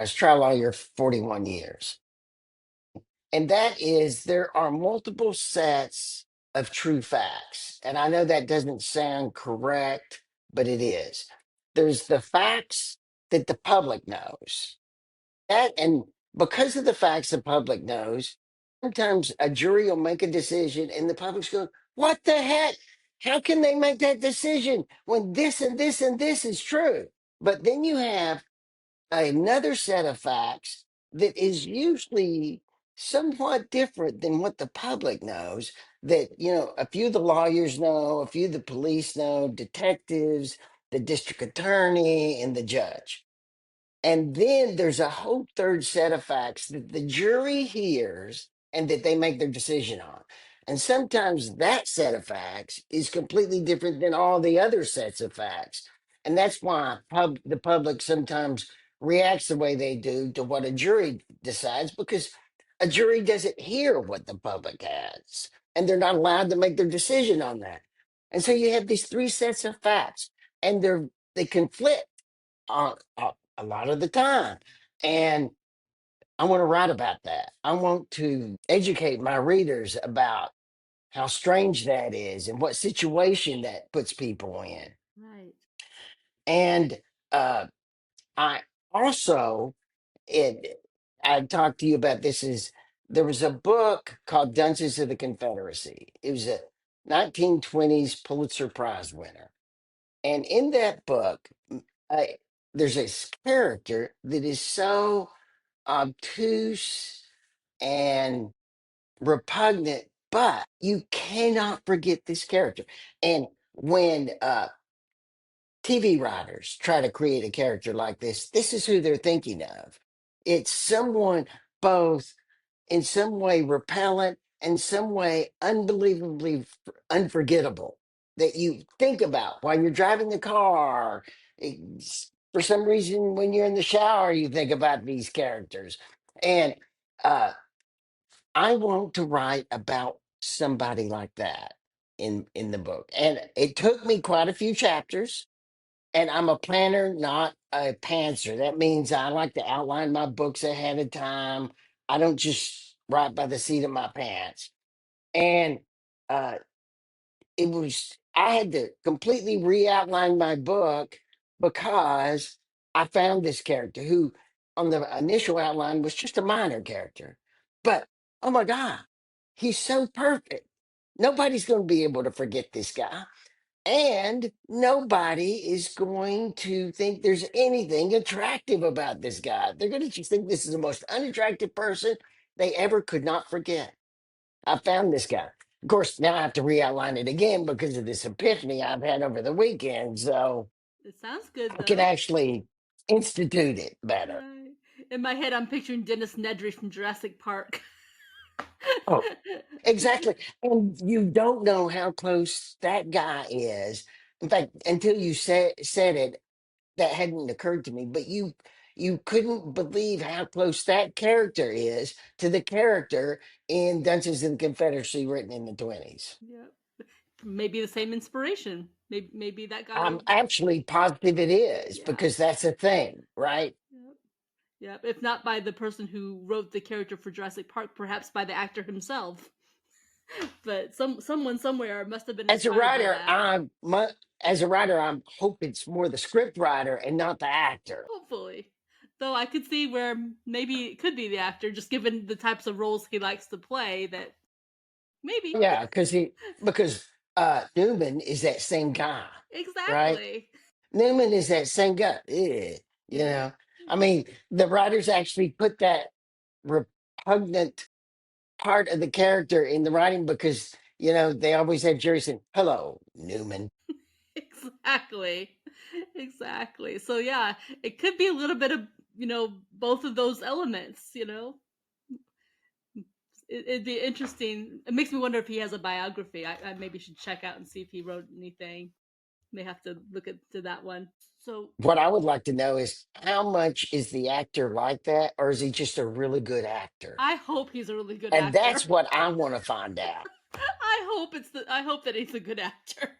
as trial lawyer for 41 years. And that is, there are multiple sets of true facts. And I know that doesn't sound correct, but it is. There's the facts that the public knows. And because of the facts the public knows, sometimes a jury will make a decision and the public's going, what the heck? How can they make that decision when this and this and this is true? But then you have another set of facts that is usually somewhat different than what the public knows, that a few of the lawyers know, a few of the police know, detectives, the district attorney, and the judge. And then there's a whole third set of facts that the jury hears and that they make their decision on. And sometimes that set of facts is completely different than all the other sets of facts. And that's why the public sometimes reacts the way they do to what a jury decides, because a jury doesn't hear what the public has and they're not allowed to make their decision on that. And so you have these three sets of facts and they conflict a lot of the time. And I want to write about that. I want to educate my readers about how strange that is and what situation that puts people in. Right. And I also, it, I talked to you about this, is there was a book called Dungeons of the Confederacy. It was a 1920s Pulitzer Prize winner. And in that book, I, there's this character that is so obtuse and repugnant, but you cannot forget this character. And when TV writers try to create a character like this is who they're thinking of. It's someone both in some way repellent and some way unbelievably unforgettable that you think about while you're driving the car. For some reason, when you're in the shower, you think about these characters. And uh, I want to write about somebody like that in the book. And it took me quite a few chapters, and I'm a planner, not a pantser. That means I like to outline my books ahead of time. I don't just write by the seat of my pants. And uh, I had to completely re-outline my book because I found this character who, on the initial outline, was just a minor character. But oh my God, he's so perfect. Nobody's going to be able to forget this guy. And nobody is going to think there's anything attractive about this guy. They're going to just think this is the most unattractive person they ever could not forget. I found this guy. Of course, now I have to re-outline it again because of this epiphany I've had over the weekend. So It sounds good I can though. actually institute it better. Right. In my head, I'm picturing Dennis Nedry from Jurassic Park. Oh, exactly. And you don't know how close that guy is. In fact, until you said it, that hadn't occurred to me, but you couldn't believe how close that character is to the character in Dungeons and Confederacy written in the 20s. Yeah. Maybe the same inspiration. Maybe that guy I'm will. actually positive it is, Yeah. because that's a thing, right? Yep. Yep. If not by the person who wrote the character for Jurassic Park, perhaps by the actor himself. But someone somewhere must have been As a inspired by writer, that. I hope it's more the script writer and not the actor. Hopefully. Though I could see where maybe it could be the actor, just given the types of roles he likes to play, that maybe. Yeah, because Newman is that same guy, right? Exactly. Newman is that same guy. Yeah, you Yeah. know, I mean, the writers actually put that repugnant part of the character in the writing because they always have Jerry saying, "Hello, Newman." Exactly. Exactly. So yeah, it could be a little bit of, both of those elements, It'd be interesting. It makes me wonder if he has a biography. I maybe should check out and see if he wrote anything. May have to look into that one. So What I would like to know is how much is the actor like that, or is he just a really good actor? I hope he's a really good And actor. that's what I want to find out. I hope that he's a good actor.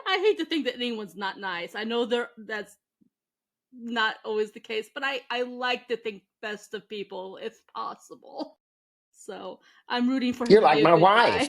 I hate to think that anyone's not nice. I know that's not always the case, but I like to think best of people if possible. So I'm rooting for him You're to be like a my good wife. guy.